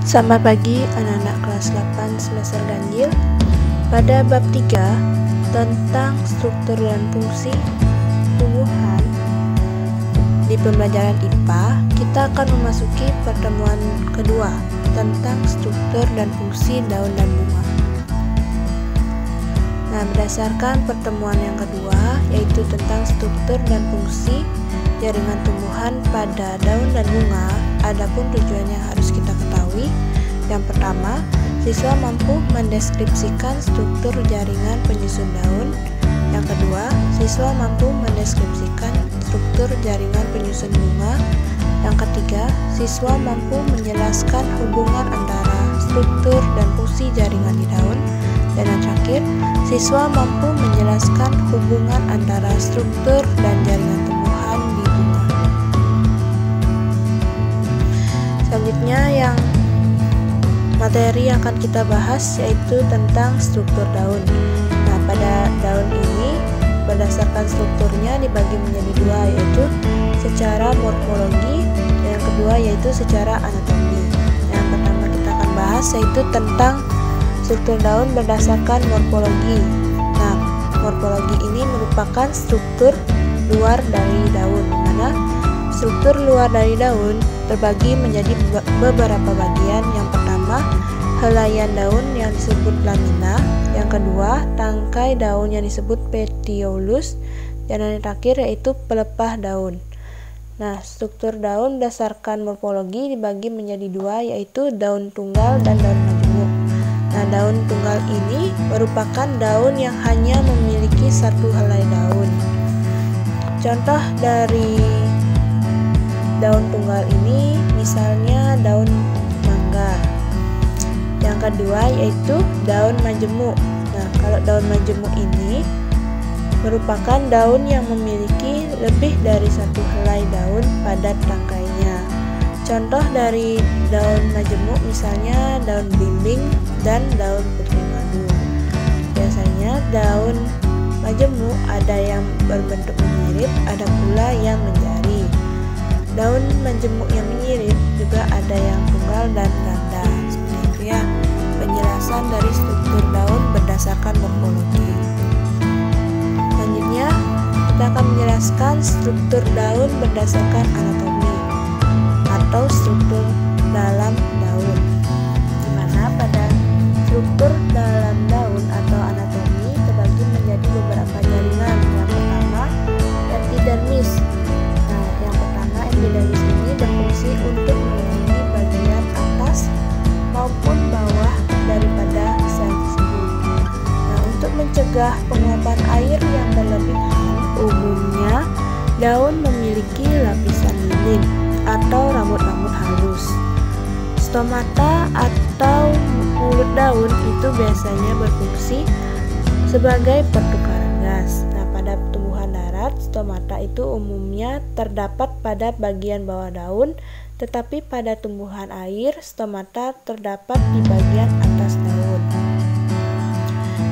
Selamat pagi anak-anak kelas 8 semester ganjil. Pada bab 3 tentang struktur dan fungsi tumbuhan di pembelajaran IPA, kita akan memasuki pertemuan kedua tentang struktur dan fungsi daun dan bunga. Nah, berdasarkan pertemuan yang kedua, yaitu tentang struktur dan fungsi jaringan tumbuhan pada daun dan bunga, adapun tujuan yang harus kita ketahui. Yang pertama, siswa mampu mendeskripsikan struktur jaringan penyusun daun. Yang kedua, siswa mampu mendeskripsikan struktur jaringan penyusun bunga. Yang ketiga, siswa mampu menjelaskan hubungan antara struktur dan fungsi jaringan di daun. Dan yang terakhir, siswa mampu menjelaskan hubungan antara struktur dan jaringan tumbuhan di bunga. Selanjutnya yang materi yang akan kita bahas yaitu tentang struktur daun. Nah, pada daun ini berdasarkan strukturnya dibagi menjadi dua, yaitu secara morfologi dan yang kedua yaitu secara anatomi. Yang pertama kita akan bahas yaitu tentang struktur daun berdasarkan morfologi. Nah, morfologi ini merupakan struktur luar dari daun, di mana struktur luar dari daun terbagi menjadi beberapa bagian. Yang pertama, helaian daun yang disebut lamina. Yang kedua, tangkai daun yang disebut petiolus. Dan yang terakhir yaitu pelepah daun. Nah, struktur daun berdasarkan morfologi dibagi menjadi dua, yaitu daun tunggal dan daun majemuk. Nah, daun tunggal ini merupakan daun yang hanya memiliki satu helai daun. Contoh dari daun tunggal ini misalnya daun mangga. Yang kedua yaitu daun majemuk. Nah, kalau daun majemuk ini merupakan daun yang memiliki lebih dari satu helai daun pada tangkainya. Contoh dari daun majemuk misalnya daun belimbing dan daun putri madu. Biasanya daun majemuk ada yang berbentuk menyirip, ada pula yang menjari. Daun majemuk yang menyirip juga ada yang tunggal dan ganda. Seperti itu ya, penjelasan dari struktur daun berdasarkan morfologi. Selanjutnya, kita akan menjelaskan struktur daun berdasarkan anatomi atau struktur dalam daun. Di mana pada struktur dalam daun atau anatomi terbagi menjadi beberapa jaringan. Yang pertama, epidermis. Epidermis ini berfungsi untuk melindungi bagian atas maupun bawah daripada sel tersebut. Nah, untuk mencegah penguapan air yang berlebihan, umumnya daun memiliki lapisan lilin atau rambut-rambut halus. Stomata atau mulut daun itu biasanya berfungsi sebagai pertukaran gas. Nah, pada tumbuhan darat, stomata itu umumnya terdapat pada bagian bawah daun, tetapi pada tumbuhan air, stomata terdapat di bagian atas daun.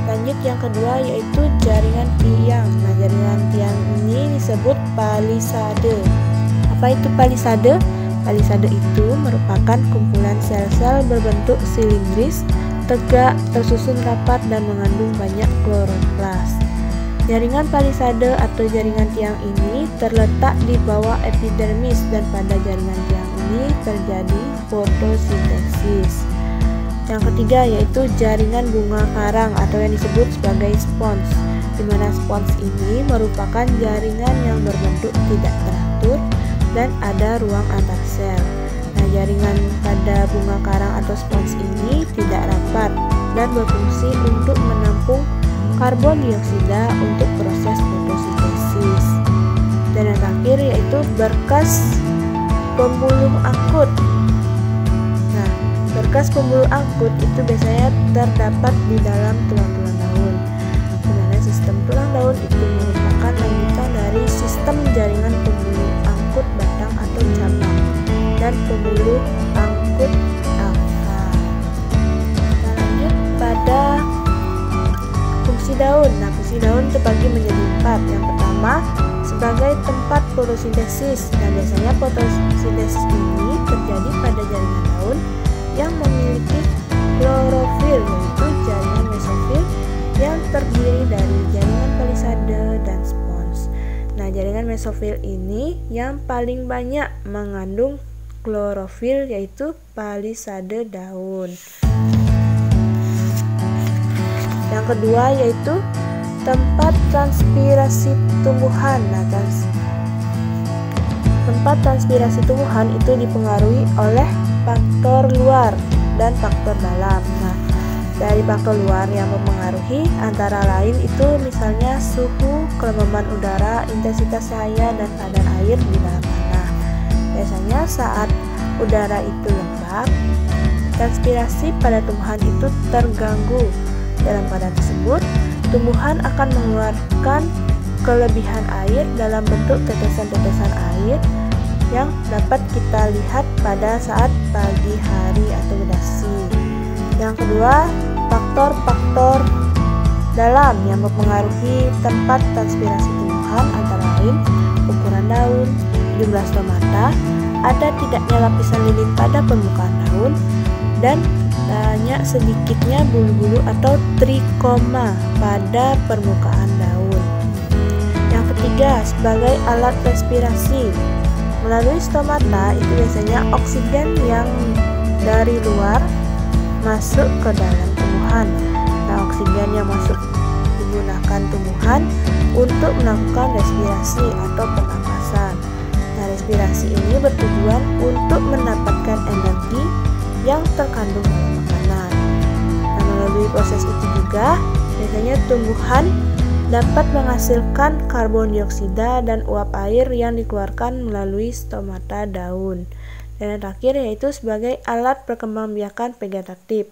Lanjut yang kedua yaitu jaringan tiang. Nah, jaringan tiang ini disebut palisade. Apa itu palisade? Palisade itu merupakan kumpulan sel-sel berbentuk silindris, tegak, tersusun rapat dan mengandung banyak kloroplas. Jaringan palisade atau jaringan tiang ini terletak di bawah epidermis dan pada jaringan tiang ini terjadi fotosintesis. Yang ketiga yaitu jaringan bunga karang atau yang disebut sebagai spons, di mana spons ini merupakan jaringan yang berbentuk tidak teratur dan ada ruang antar sel. Nah, jaringan pada bunga karang atau spons ini tidak rapat dan berfungsi untuk menampung karbon dioksida untuk proses fotosintesis. Dan yang terakhir yaitu berkas pembuluh angkut. Nah, berkas pembuluh angkut itu biasanya terdapat di dalam tulang-tulang daun. Dimana sistem tulang daun itu merupakan lanjutan dari sistem jaringan pembuluh angkut batang atau cabang dan pembuluh angkut akar. Nah, lanjut pada fungsi daun. Nah, fungsi daun terbagi menjadi 4. Yang pertama, sebagai tempat fotosintesis. Nah, biasanya fotosintesis ini terjadi pada jaringan daun yang mesofil ini yang paling banyak mengandung klorofil, yaitu palisade daun. Yang kedua yaitu tempat transpirasi tumbuhan. Tempat transpirasi tumbuhan itu dipengaruhi oleh faktor luar dan faktor dalam. Dari faktor luar yang mempengaruhi antara lain itu misalnya suhu, kelembaban udara, intensitas cahaya, dan kadar air di dalam tanah. Biasanya saat udara itu lembab, transpirasi pada tumbuhan itu terganggu. Dalam keadaan tersebut, tumbuhan akan mengeluarkan kelebihan air dalam bentuk tetesan-tetesan air yang dapat kita lihat pada saat pagi hari atau vedasi. Yang kedua, faktor-faktor dalam yang mempengaruhi tempat transpirasi tumbuhan antara lain ukuran daun, jumlah stomata, ada tidaknya lapisan lilin pada permukaan daun, dan banyak sedikitnya bulu-bulu atau trikoma pada permukaan daun. Yang ketiga, sebagai alat respirasi. Melalui stomata itu biasanya oksigen yang dari luar masuk ke dalam tumbuhan. Oksigen yang masuk digunakan tumbuhan untuk melakukan respirasi atau pernapasan. Respirasi ini bertujuan untuk mendapatkan energi yang terkandung dalam makanan. Melalui proses itu juga biasanya tumbuhan dapat menghasilkan karbon dioksida dan uap air yang dikeluarkan melalui stomata daun. Dan yang terakhir yaitu sebagai alat perkembangbiakan vegetatif.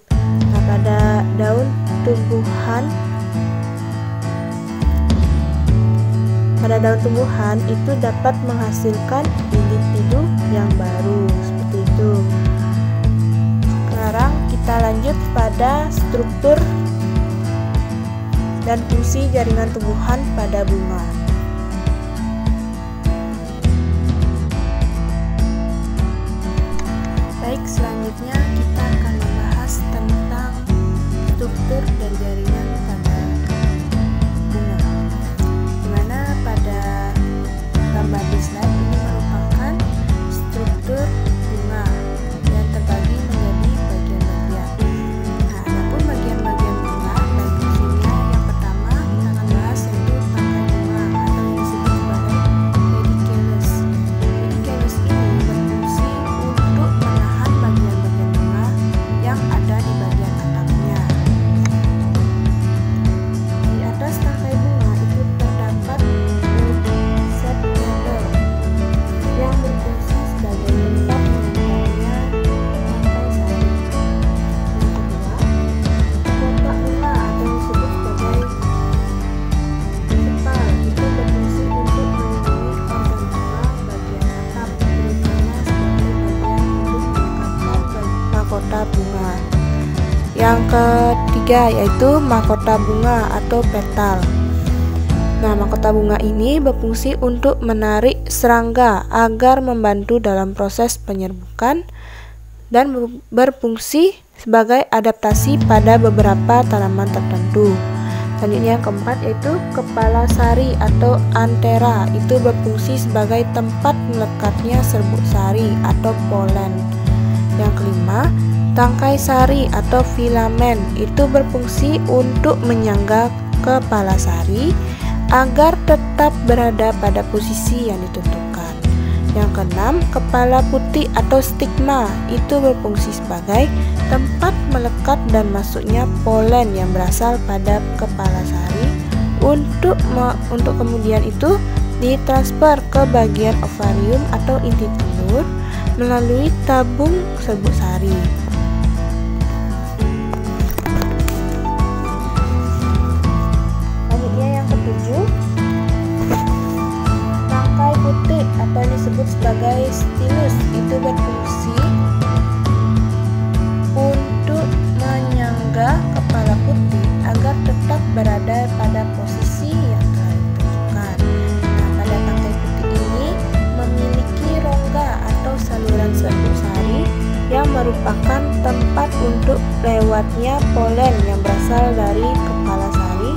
Pada daun tumbuhan itu dapat menghasilkan individu yang baru, seperti itu. Sekarang kita lanjut pada struktur dan fungsi jaringan tumbuhan pada bunga. Baik, selanjutnya kita akan membahas tentang struktur dan jaringan pada bunga. Dimana pada gambar di slide ini merupakan struktur bunga yang terbagi menjadi bagian-bagian. Adapun bagian-bagian bunga dan fungsinya, yang pertama kita akan bahas yaitu tangkai bunga atau yang disebut sebagai pedicellus. Pedicellus ini berfungsi untuk menahan bagian-bagian bunga yang ada di bagian atapnya. Di atas tangkai bunga itu terdapat september yang berfungsi sebagai tempat menempelnya tangkai sari. Yang kedua, kotak bunga atau disebut sebagai sepal itu berfungsi untuk melindungi organ bunga bagian atap, terutama sebagai bagian untuk melengkapkan mahkota bunga. Yang ketiga yaitu mahkota bunga atau petal. Mahkota bunga ini berfungsi untuk menarik serangga agar membantu dalam proses penyerbukan dan berfungsi sebagai adaptasi pada beberapa tanaman tertentu. Selanjutnya yang keempat yaitu kepala sari atau antera, itu berfungsi sebagai tempat melekatnya serbuk sari atau polen. Yang kelima, tangkai sari atau filamen, itu berfungsi untuk menyangga kepala sari agar tetap berada pada posisi yang ditentukan. Yang keenam, kepala putih atau stigma, itu berfungsi sebagai tempat melekat dan masuknya polen yang berasal pada kepala sari untuk kemudian itu ditransfer ke bagian ovarium atau inti telur melalui tabung serbuk sari. Tangkai putih atau disebut sebagai stilus itu berfungsi untuk menyangga kepala putih agar tetap berada pada posisi yang telah ditentukan. Pada tangkai putih ini memiliki rongga atau saluran serbuk sari yang merupakan tempat untuk lewatnya polen yang berasal dari kepala sari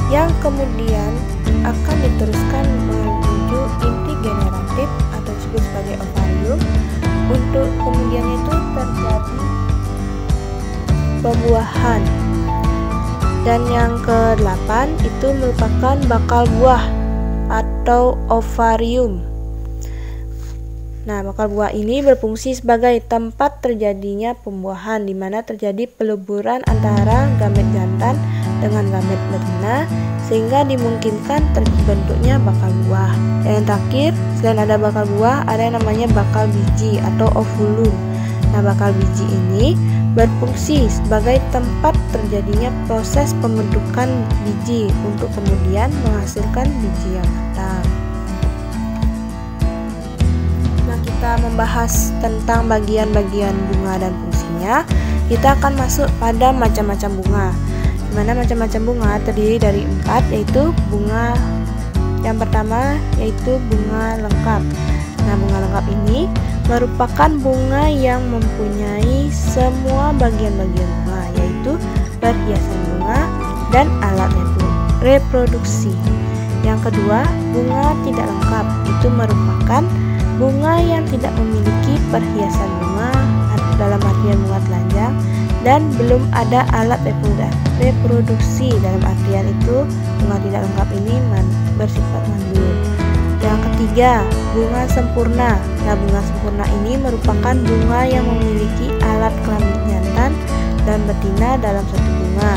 yang kemudian akan diteruskan menuju inti reproductive atau disebut sebagai ovarium. Untuk kemudian itu terjadi pembuahan. Dan yang ke-8 itu merupakan bakal buah atau ovarium. Nah, bakal buah ini berfungsi sebagai tempat terjadinya pembuahan, di mana terjadi peleburan antara gamet jantan dengan gamet betina, sehingga dimungkinkan terbentuknya bakal buah. Dan yang terakhir, selain ada bakal buah, ada yang namanya bakal biji atau ovulum. Nah, bakal biji ini berfungsi sebagai tempat terjadinya proses pembentukan biji untuk kemudian menghasilkan biji yang matang. Kita membahas tentang bagian-bagian bunga dan fungsinya, kita akan masuk pada macam-macam bunga. Dimana macam-macam bunga terdiri dari 4, yaitu bunga yang pertama yaitu bunga lengkap. Nah, bunga lengkap ini merupakan bunga yang mempunyai semua bagian-bagian bunga, yaitu perhiasan bunga dan alat reproduksi. Yang kedua, bunga tidak lengkap, itu merupakan bunga yang tidak memiliki perhiasan bunga dalam artian bunga telanjang dan belum ada alat reproduksi, dalam artian itu bunga tidak lengkap ini bersifat mandul. Yang ketiga, bunga sempurna. Nah, bunga sempurna ini merupakan bunga yang memiliki alat kelamin jantan dan betina dalam satu bunga.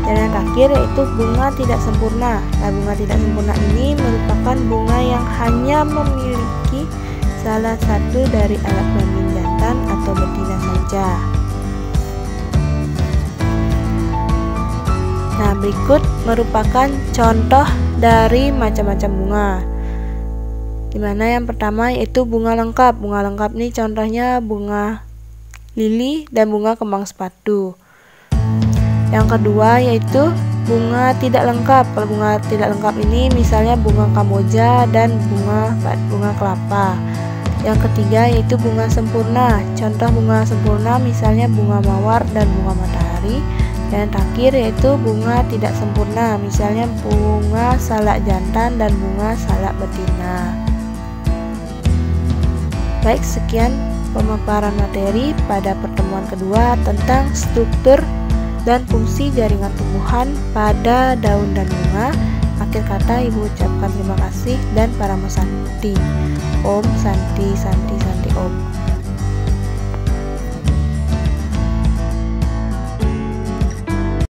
Dan yang terakhir yaitu bunga tidak sempurna. Nah, bunga tidak sempurna ini merupakan bunga yang hanya memiliki salah satu dari alat kelamin jantan atau betina saja. Nah, berikut merupakan contoh dari macam-macam bunga. Dimana yang pertama yaitu bunga lengkap. Bunga lengkap ini contohnya bunga lili dan bunga kembang sepatu. Yang kedua yaitu bunga tidak lengkap. Kalau bunga tidak lengkap ini misalnya bunga kamboja dan bunga kelapa. Yang ketiga yaitu bunga sempurna. Contoh bunga sempurna misalnya bunga mawar dan bunga matahari. Dan yang terakhir yaitu bunga tidak sempurna, misalnya bunga salak jantan dan bunga salak betina. Baik, sekian pemaparan materi pada pertemuan kedua tentang struktur dan fungsi jaringan tumbuhan pada daun dan bunga. Akhir kata Ibu ucapkan terima kasih dan Paramo Santi. Om Santi Santi Santi Om.